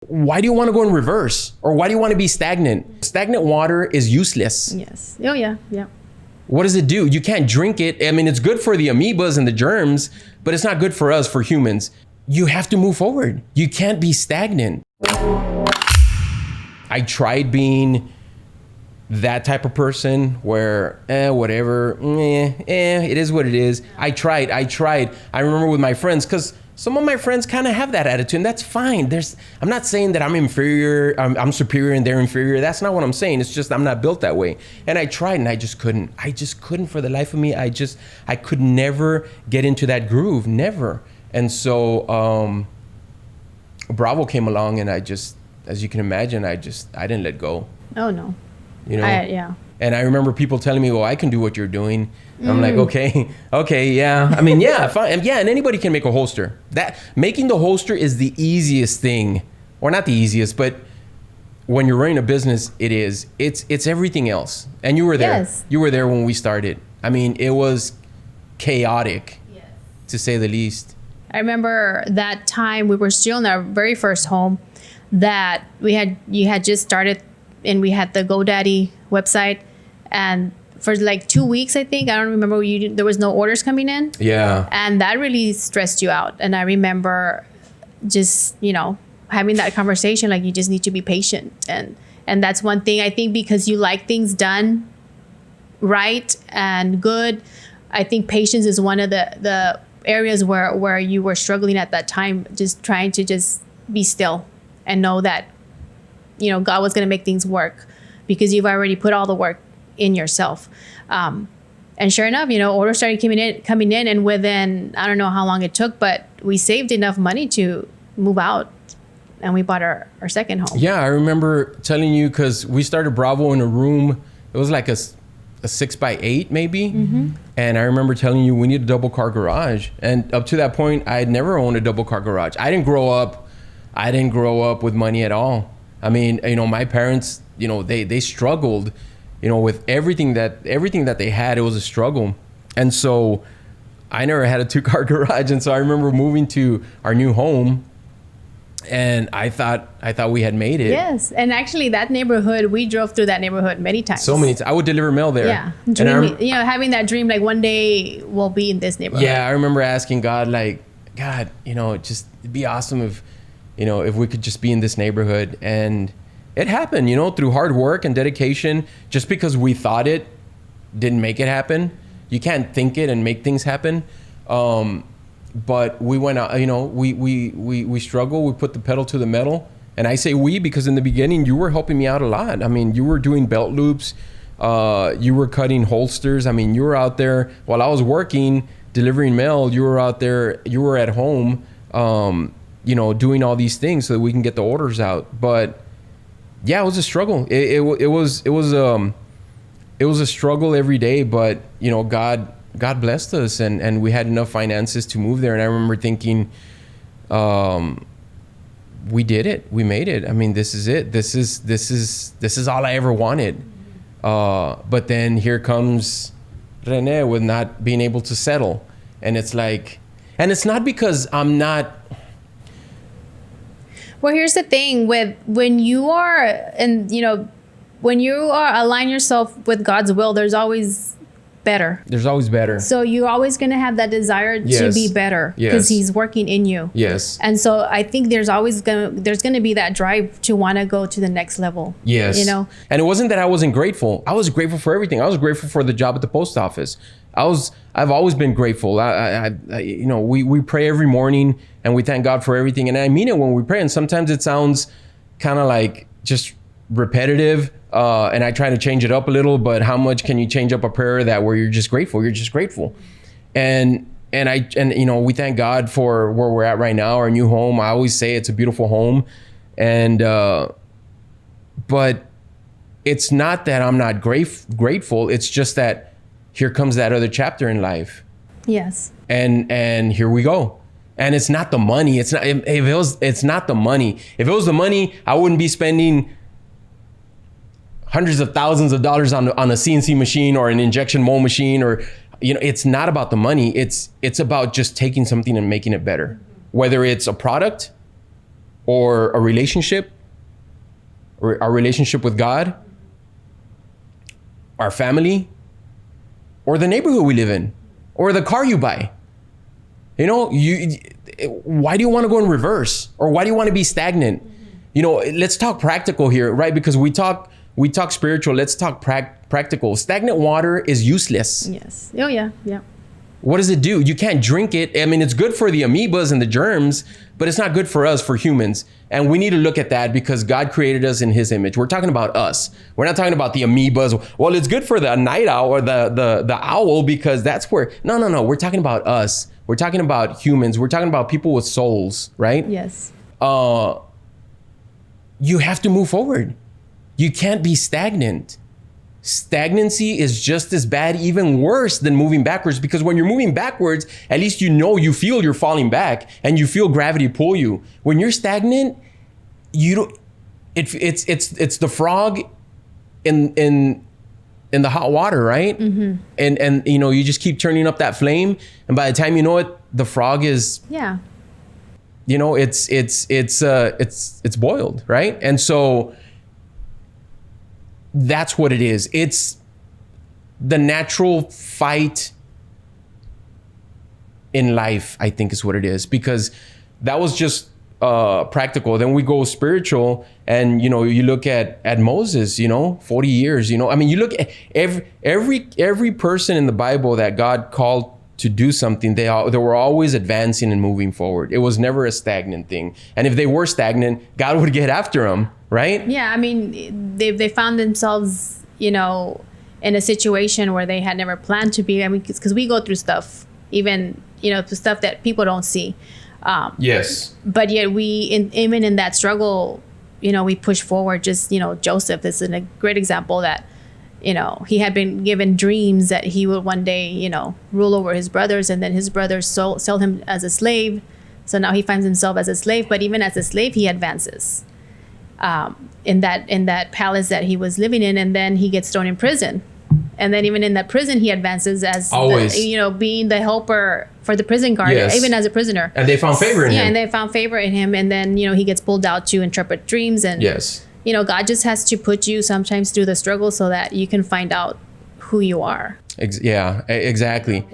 why do you want to go in reverse? Or why do you want to be stagnant? Stagnant water is useless. Yes. Oh, yeah. Yeah. What does it do? You can't drink it. I mean, it's good for the amoebas and the germs, but it's not good for us, for humans. You have to move forward. You can't be stagnant. I tried being that type of person where, whatever, it is what it is. I tried. I remember with my friends, because some of my friends kind of have that attitude, and that's fine. I'm not saying that I'm inferior, I'm superior and they're inferior. That's not what I'm saying. It's just I'm not built that way. And I tried and I just couldn't. I just couldn't for the life of me. I could never get into that groove, never. And so Bravo came along, and I just, as you can imagine, I didn't let go. Oh, no. You know? Yeah. And I remember people telling me, well, I can do what you're doing. I'm like, okay, yeah. I mean, yeah, fine. Yeah, and anybody can make a holster. That making the holster is the easiest thing. Or not the easiest, but when you're running a business, it is. It's everything else. And you were there. Yes. You were there when we started. I mean, it was chaotic, to say the least. I remember that time we were still in our very first home that you had just started, and we had the GoDaddy website, and for like 2 weeks, I think, I don't remember, there was no orders coming in. Yeah. And that really stressed you out. And I remember just, having that conversation, like, you just need to be patient. And that's one thing, I think, because you like things done right and good. I think patience is one of the areas where you were struggling at that time, just trying to just be still and know that, God was going to make things work, because you've already put all the work in yourself. And sure enough, orders started coming in, and within, I don't know how long it took, but we saved enough money to move out, and we bought our second home. Yeah, I remember telling you, because we started Bravo in a room. It was like a 6x8 maybe. Mm-hmm. And I remember telling you we need a double car garage. And up to that point, I had never owned a double car garage. I didn't grow up with money at all. I mean, my parents, they struggled, with everything that they had. It was a struggle. And so I never had a 2-car garage. And so I remember moving to our new home, and I thought we had made it. Yes. And actually that neighborhood, we drove through that neighborhood many times. So many times. I would deliver mail there. Yeah. Having that dream, like, one day we'll be in this neighborhood. Yeah. I remember asking God, like, God, just it'd be awesome if we could just be in this neighborhood. And it happened, through hard work and dedication. Just because we thought it didn't make it happen. You can't think it and make things happen. But we went out, we struggled. We put the pedal to the metal. And I say we because in the beginning, you were helping me out a lot. I mean, you were doing belt loops. You were cutting holsters. I mean, you were out there while I was working, delivering mail. You were out there, you were at home, doing all these things so that we can get the orders out. But yeah, it was a struggle. It was a struggle every day, but God blessed us, and we had enough finances to move there. And I remember thinking, we did it. We made it. I mean, this is it. This is all I ever wanted. But then here comes Rene with not being able to settle. And it's like, and it's not because I'm not. Well, here's the thing with when you are align yourself with God's will, there's always better. There's always better. So you're always going to have that desire to be better because He's working in you. Yes. And so I think there's going to be that drive to want to go to the next level. Yes. And it wasn't that I wasn't grateful. I was grateful for everything. I was grateful for the job at the post office. I've always been grateful. We pray every morning and we thank God for everything. And I mean it when we pray. And sometimes it sounds kind of like just repetitive. And I try to change it up a little, but how much can you change up a prayer that where you're just grateful? You're just grateful. And we thank God for where we're at right now, our new home. I always say it's a beautiful home. And, but it's not that I'm not grateful. It's just that here comes that other chapter in life. Yes. And here we go. And it's not the money. It's not the money. If it was the money, I wouldn't be spending hundreds of thousands of dollars on a CNC machine or an injection mold machine, or, it's not about the money. It's about just taking something and making it better, whether it's a product or a relationship, or our relationship with God, our family, or the neighborhood we live in, or the car you buy. You know, why do you want to go in reverse, or why do you want to be stagnant? You know, let's talk practical here, right? Because we talk spiritual. Let's talk practical. Stagnant water is useless. Yes. Oh yeah. Yeah. What does it do? You can't drink it. I mean, it's good for the amoebas and the germs, but it's not good for us, for humans. And we need to look at that because God created us in his image. We're talking about us. We're not talking about the amoebas. Well, it's good for the night owl or the owl because that's where, no. We're talking about us. We're talking about humans. We're talking about people with souls, right? Yes. You have to move forward. You can't be stagnant. Stagnancy is just as bad, even worse than moving backwards, because when you're moving backwards, at least you feel you're falling back and you feel gravity pull you. When you're stagnant, you don't. It's the frog in the hot water, right? Mm-hmm. And you know, you just keep turning up that flame, and by the time you know it, the frog is you know, it's boiled, right? And so that's what it is. It's the natural fight in life, I think is what it is, because that was just practical. Then we go spiritual, and you know, you look at Moses, you know, 40 years, you know, I mean, you look at every person in the Bible that God called to do something, they were always advancing and moving forward. It was never a stagnant thing. And if they were stagnant, God would get after them, right? Yeah, I mean, they found themselves, you know, in a situation where they had never planned to be. I mean, because we go through stuff, even, you know, stuff that people don't see. Yes. But yet even in that struggle, you know, we push forward. Just, you know, Joseph is a great example that, you know, he had been given dreams that he would one day, you know, rule over his brothers, and then his brothers sell him as a slave. So now he finds himself as a slave, but even as a slave, he advances in that palace that he was living in, and then he gets thrown in prison. And then even in that prison, he advances as always, you know, being the helper for the prison guard, even as a prisoner. And they found favor in him. Yeah, and they found favor in him. And then, you know, he gets pulled out to interpret dreams. And, you know, God just has to put you sometimes through the struggle so that you can find out who you are. Yeah, exactly.